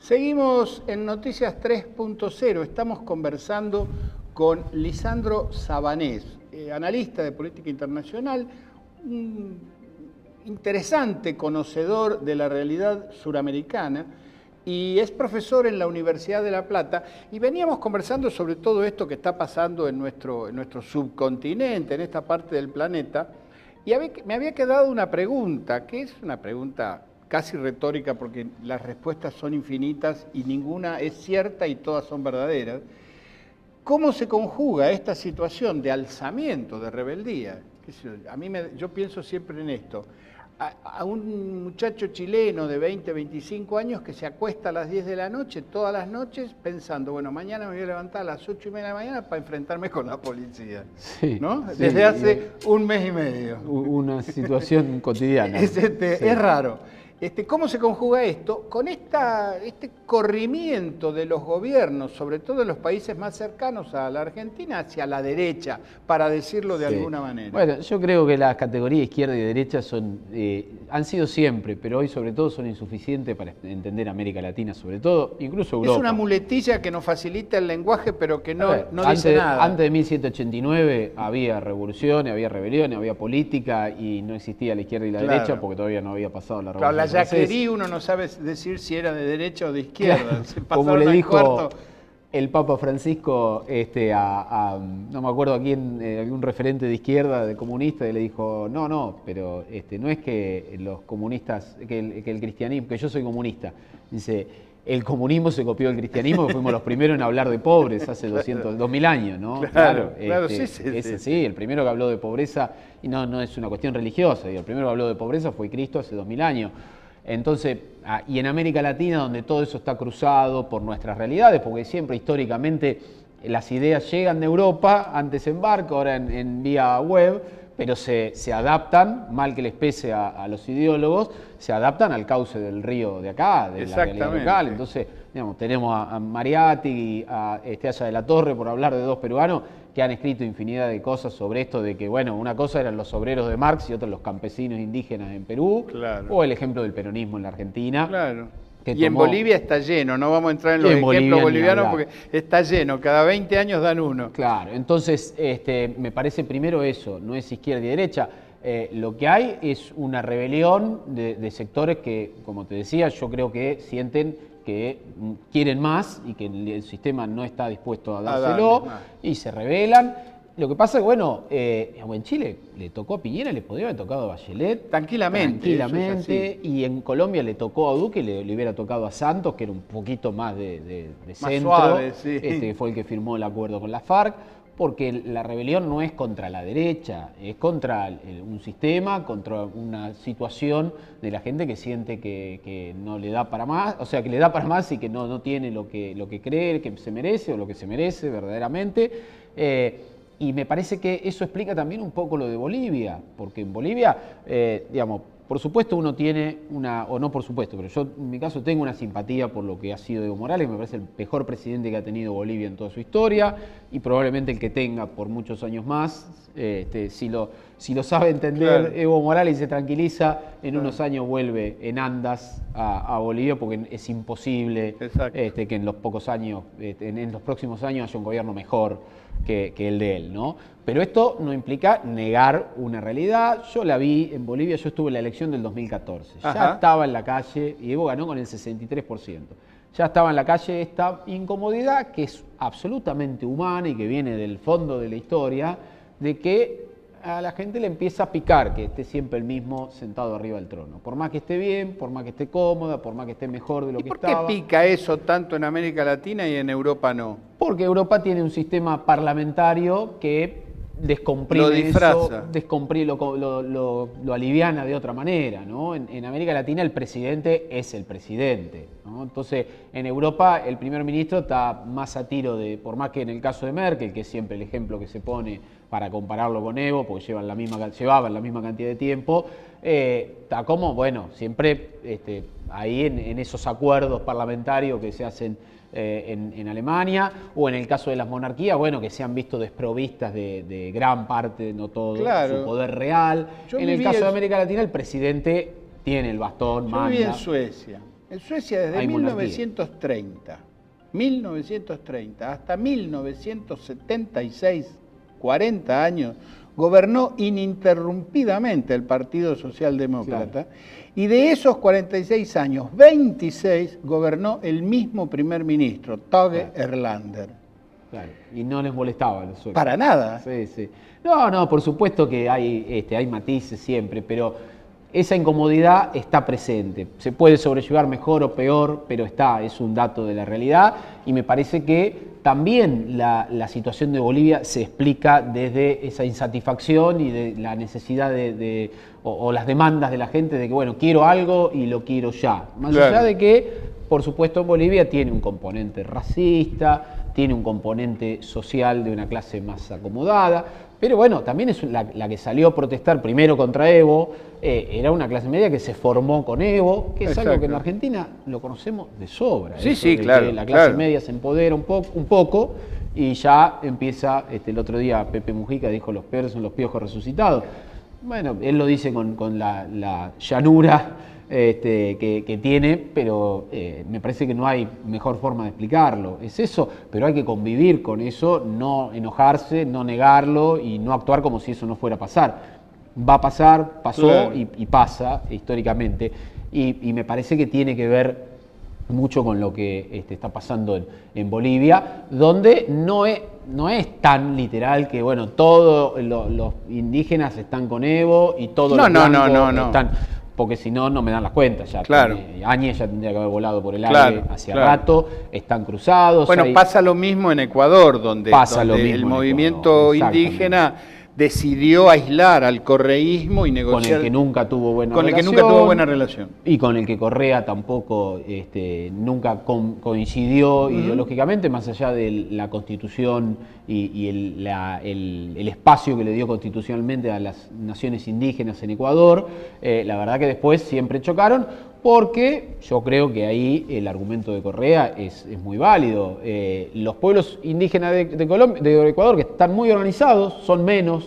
Seguimos en Noticias 3.0. Estamos conversando con Lisandro Sabanés, analista de política internacional, un interesante conocedor de la realidad suramericana y es profesor en la Universidad de La Plata. Y veníamos conversando sobre todo esto que está pasando en nuestro subcontinente, en esta parte del planeta. Y me había quedado una pregunta, que es una pregunta casi retórica porque las respuestas son infinitas y ninguna es cierta y todas son verdaderas. ¿Cómo se conjuga esta situación de alzamiento, de rebeldía? Yo pienso siempre en esto. A un muchacho chileno de 20, 25 años que se acuesta a las 10 de la noche, todas las noches, pensando, bueno, mañana me voy a levantar a las 8:30 de la mañana para enfrentarme con la policía. Sí, ¿no? sí, Desde hace un mes y medio. Una situación cotidiana. Es raro. ¿Cómo se conjuga esto? Con este corrimiento de los gobiernos, sobre todo en los países más cercanos a la Argentina, hacia la derecha, para decirlo de alguna manera. Bueno, yo creo que las categorías izquierda y derecha han sido siempre, pero hoy sobre todo son insuficientes para entender América Latina, sobre todo, incluso Europa. Es una muletilla que nos facilita el lenguaje, pero que no dice nada. Antes de 1789 había revoluciones, había rebeliones, había política y no existía la izquierda y la derecha porque todavía no había pasado la revolución. La Jacquerie uno no sabe decir si era de derecha o de izquierda. Como le dijo el Papa Francisco no me acuerdo a quién, algún referente de izquierda, de comunista, y le dijo, no, pero no es que los comunistas, que el cristianismo, que yo soy comunista, dice, el comunismo se copió del cristianismo, que fuimos los primeros en hablar de pobres hace 2000 años, ¿no? Claro, sí, el primero que habló de pobreza, y no es una cuestión religiosa, el primero que habló de pobreza fue Cristo hace 2000 años. Entonces, y en América Latina, donde todo eso está cruzado por nuestras realidades, porque siempre históricamente las ideas llegan de Europa, antes en barco, ahora en vía web, pero se adaptan, mal que les pese a los ideólogos, se adaptan al cauce del río de acá, de la realidad local. Entonces, digamos, tenemos a Mariatti y a Aya de la Torre, por hablar de dos peruanos, que han escrito infinidad de cosas sobre esto de que, bueno, una cosa eran los obreros de Marx y otra los campesinos indígenas en Perú, o el ejemplo del peronismo en la Argentina. Claro. En Bolivia está lleno, no vamos a entrar en los ejemplos bolivianos porque está lleno, cada 20 años dan uno. Claro, entonces me parece primero eso, no es izquierda y derecha. Lo que hay es una rebelión de sectores que, como te decía, yo creo que sienten que quieren más y que el sistema no está dispuesto a dárselo y se rebelan. Lo que pasa es que, bueno, en Chile le tocó a Piñera, le podría haber tocado a Bachelet. Tranquilamente. Y en Colombia le tocó a Duque, le hubiera tocado a Santos, que era un poquito más de centro. Suave, sí. Que fue el que firmó el acuerdo con la FARC. Porque la rebelión no es contra la derecha, es contra un sistema, contra una situación de la gente que siente que no le da para más, o sea, que le da para más y que no tiene lo que cree que se merece o lo que se merece verdaderamente. Y me parece que eso explica también un poco lo de Bolivia, porque en Bolivia, digamos, por supuesto uno tiene o no por supuesto, pero yo en mi caso tengo una simpatía por lo que ha sido Evo Morales, me parece el mejor presidente que ha tenido Bolivia en toda su historia y probablemente el que tenga por muchos años más. Si lo sabe entender Evo Morales y se tranquiliza, en unos años vuelve en andas a Bolivia porque es imposible que en los próximos años haya un gobierno mejor que el de él, ¿no? Pero esto no implica negar una realidad. Yo la vi en Bolivia, yo estuve en la elección del 2014. Ya estaba en la calle, y Evo ganó con el 63%. Ya estaba en la calle esta incomodidad que es absolutamente humana y que viene del fondo de la historia, de que a la gente le empieza a picar que esté siempre el mismo sentado arriba del trono. Por más que esté bien, por más que esté cómoda, por más que esté mejor de lo que estaba. ¿Por qué pica eso tanto en América Latina y en Europa no? Porque Europa tiene un sistema parlamentario que descomprime lo disfraza. Lo aliviana de otra manera, ¿no? En América Latina el presidente es el presidente, ¿no? Entonces, en Europa el primer ministro está más a tiro por más que en el caso de Merkel, que es siempre el ejemplo que se pone para compararlo con Evo, porque llevaban la misma cantidad de tiempo, está como, bueno, siempre ahí en esos acuerdos parlamentarios que se hacen en Alemania, o en el caso de las monarquías, bueno, que se han visto desprovistas de gran parte, no todo, su poder real. En el caso de América Latina, el presidente tiene el bastón, manda. Yo viví en Suecia. En Suecia desde hay monarquía. 1930 hasta 1976, 40 años, gobernó ininterrumpidamente el Partido Socialdemócrata, claro. Y de esos 46 años, 26 gobernó el mismo primer ministro, Tage Erlander. Claro, y no les molestaba a los suecos. Para nada. Sí, sí. No, por supuesto que hay matices siempre, pero esa incomodidad está presente. Se puede sobrellevar mejor o peor, pero es un dato de la realidad, y me parece que también la situación de Bolivia se explica desde esa insatisfacción y de la necesidad o las demandas de la gente de que, bueno, quiero algo y lo quiero ya. Más allá de que, por supuesto, Bolivia tiene un componente racista, tiene un componente social de una clase más acomodada, pero bueno, también es la que salió a protestar primero contra Evo, era una clase media que se formó con Evo, que es algo que en Argentina lo conocemos de sobra. Sí, claro. Que la clase media se empodera un poco y ya empieza, el otro día Pepe Mujica dijo los peores son los piojos resucitados. Bueno, él lo dice con la llanura que tiene, pero me parece que no hay mejor forma de explicarlo. Es eso, pero hay que convivir con eso, no enojarse, no negarlo y no actuar como si eso no fuera a pasar. Va a pasar, pasó, claro. y pasa históricamente. Y me parece que tiene que ver mucho con lo que está pasando en Bolivia, donde no es tan literal que, bueno, todos los indígenas están con Evo y todos los blancos están... Porque si no, no me dan las cuentas ya. Claro. Áñez ya tendría que haber volado por el aire hacia rato, están cruzados. Bueno, pasa lo mismo en Ecuador, donde el movimiento indígena decidió aislar al correísmo y negociar. Con el que nunca tuvo buena relación. Y con el que Correa tampoco nunca coincidió ideológicamente, más allá de la Constitución y el espacio que le dio constitucionalmente a las naciones indígenas en Ecuador. La verdad que después siempre chocaron, porque yo creo que ahí el argumento de Correa es muy válido. Los pueblos indígenas de Ecuador, que están muy organizados, son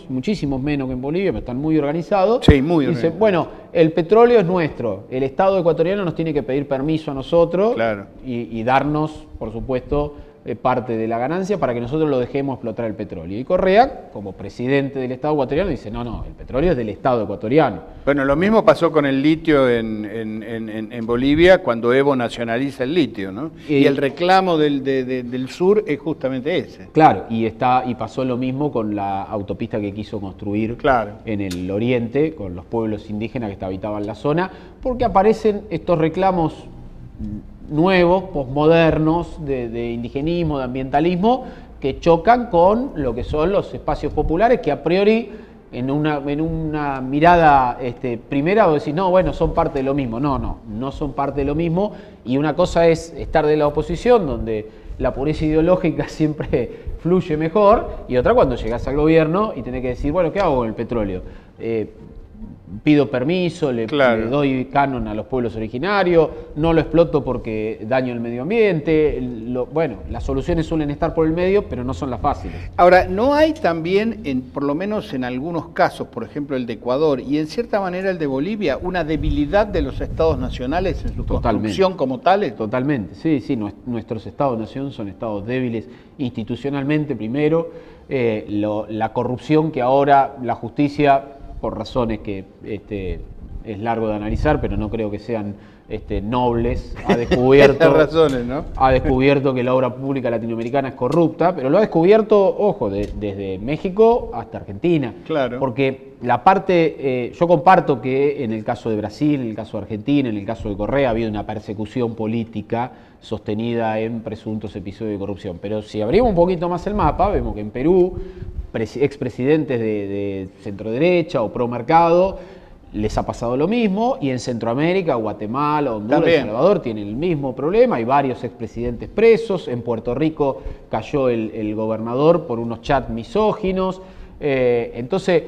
muchísimos menos que en Bolivia, pero están muy organizados. Sí, muy organizados. Dicen, bueno, el petróleo es nuestro, el Estado ecuatoriano nos tiene que pedir permiso a nosotros, claro. y darnos, por supuesto, parte de la ganancia para que nosotros lo dejemos explotar el petróleo. Y Correa, como presidente del Estado ecuatoriano, dice, no, el petróleo es del Estado ecuatoriano. Bueno, lo mismo pasó con el litio en Bolivia cuando Evo nacionaliza el litio, ¿no? Y el reclamo del sur es justamente ese. Claro, y pasó lo mismo con la autopista que quiso construir en el oriente, con los pueblos indígenas que habitaban la zona, porque aparecen estos reclamos nuevos, posmodernos, de indigenismo, de ambientalismo, que chocan con lo que son los espacios populares, que a priori, en una mirada primera, vos decís, no, bueno, son parte de lo mismo. No son parte de lo mismo, y una cosa es estar de la oposición, donde la pureza ideológica siempre fluye mejor, y otra cuando llegás al gobierno y tenés que decir, bueno, ¿qué hago con el petróleo? Pido permiso, le doy canon a los pueblos originarios, no lo exploto porque daño el medio ambiente. Bueno, las soluciones suelen estar por el medio, pero no son las fáciles. Ahora, ¿no hay también, por lo menos en algunos casos, por ejemplo el de Ecuador y en cierta manera el de Bolivia, una debilidad de los estados nacionales en su construcción como tales? Totalmente, sí, nuestros estados-nación son estados débiles institucionalmente primero, la corrupción que ahora la justicia, por razones que es largo de analizar, pero no creo que sean nobles, ha descubierto razones, ¿no? Ha descubierto que la obra pública latinoamericana es corrupta, pero lo ha descubierto, ojo, desde México hasta Argentina. Claro. Porque la parte, yo comparto que en el caso de Brasil, en el caso de Argentina, en el caso de Correa, ha habido una persecución política sostenida en presuntos episodios de corrupción. Pero si abrimos un poquito más el mapa, vemos que en Perú, expresidentes de centroderecha o pro mercado, les ha pasado lo mismo, y en Centroamérica, Guatemala, Honduras, El Salvador tienen el mismo problema, hay varios expresidentes presos, en Puerto Rico cayó el gobernador por unos chats misóginos, entonces...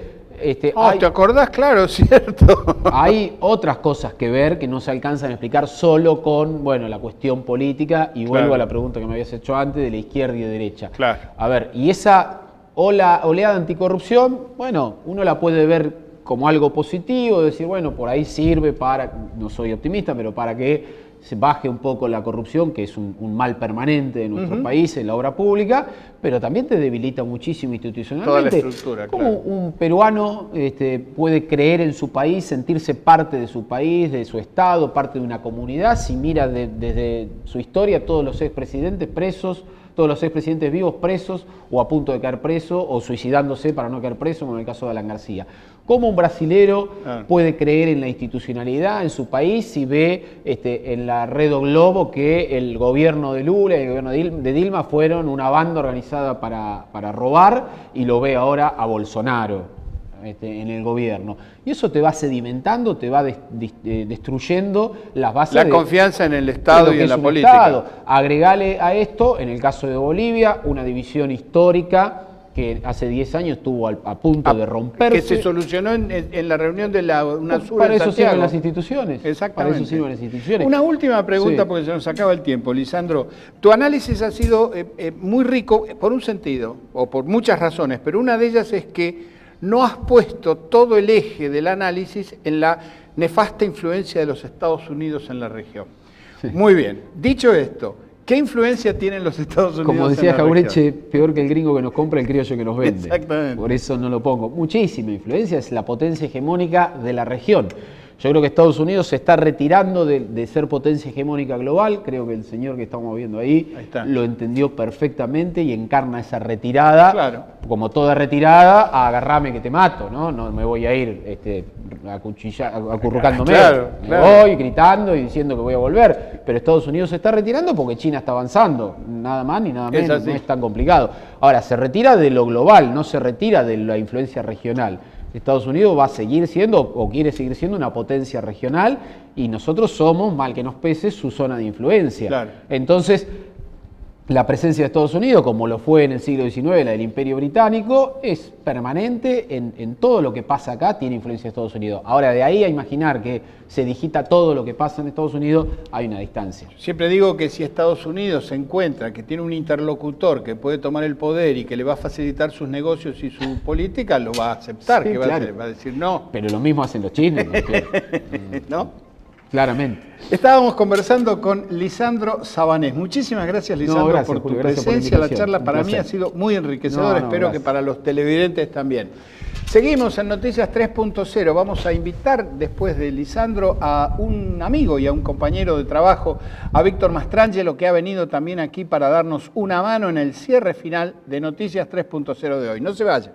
¿te acordás? Claro, cierto. Hay otras cosas que ver que no se alcanzan a explicar solo con, la cuestión política, y vuelvo a la pregunta que me habías hecho antes de la izquierda y de derecha. Claro. A ver, y esa oleada anticorrupción, uno la puede ver como algo positivo, decir, por ahí sirve para, no soy optimista, pero para que se baje un poco la corrupción, que es un mal permanente de nuestro país en la obra pública, pero también te debilita muchísimo institucionalmente. Toda la estructura, ¿Cómo claro. un peruano puede creer en su país, sentirse parte de su país, de su Estado, parte de una comunidad, si mira desde su historia todos los expresidentes presos, todos los expresidentes vivos presos o a punto de caer preso o suicidándose para no caer preso, como en el caso de Alan García? ¿Cómo un brasilero puede creer en la institucionalidad en su país si ve en la Red Globo que el gobierno de Lula y el gobierno de Dilma fueron una banda organizada para robar y lo ve ahora a Bolsonaro en el gobierno? Y eso te va sedimentando, te va destruyendo las bases La confianza en el Estado y en la política. Estado. Agregale a esto, en el caso de Bolivia, una división histórica que hace 10 años estuvo a punto de romperse. Que se solucionó en la reunión de la UNASUR. Para en eso Santiago. sirven las instituciones. Exactamente. Para eso sirven las instituciones. Una última pregunta, Sí. porque se nos acaba el tiempo, Lisandro. Tu análisis ha sido muy rico por un sentido, o por muchas razones, pero una de ellas es que no has puesto todo el eje del análisis en la nefasta influencia de los Estados Unidos en la región. Sí. Muy bien. Dicho esto, ¿qué influencia tienen los Estados Unidos Como decía en la Jaureche, región? peor que el gringo que nos compra, el criollo que nos vende. Exactamente. Por eso no lo pongo. Muchísima influencia, es la potencia hegemónica de la región. Yo creo que Estados Unidos se está retirando de ser potencia hegemónica global. Creo que el señor que estamos viendo ahí está. lo entendió perfectamente y encarna esa retirada. Claro. Como toda retirada, agarrame que te mato, ¿no? No me voy a ir acurrucándome. Claro, Me claro. voy gritando y diciendo que voy a volver. Pero Estados Unidos se está retirando porque China está avanzando. Nada más ni nada Es menos. así. No es tan complicado. Ahora, se retira de lo global, no se retira de la influencia regional. Estados Unidos va a seguir siendo o quiere seguir siendo una potencia regional y nosotros somos, mal que nos pese, su zona de influencia. Claro. Entonces, la presencia de Estados Unidos, como lo fue en el siglo XIX, la del Imperio Británico, es permanente en todo lo que pasa acá, tiene influencia de Estados Unidos. Ahora, de ahí a imaginar que se digita todo lo que pasa en Estados Unidos, hay una distancia. Siempre digo que si Estados Unidos se encuentra que tiene un interlocutor que puede tomar el poder y que le va a facilitar sus negocios y su política, lo va a aceptar, Sí, que va claro. va a decir no. Pero lo mismo hacen los chinos, ¿no? ¿No? Claramente. Estábamos conversando con Lisandro Sabanés. Muchísimas gracias, Lisandro, gracias, por tu Julio, gracias por la presencia. La invitación. charla Un para mí placer. ha sido muy enriquecedora. No, Espero gracias. que para los televidentes también. Seguimos en Noticias 3.0. Vamos a invitar después de Lisandro a un amigo y a un compañero de trabajo, a Víctor Mastrangelo, que ha venido también aquí para darnos una mano en el cierre final de Noticias 3.0 de hoy. No se vayan.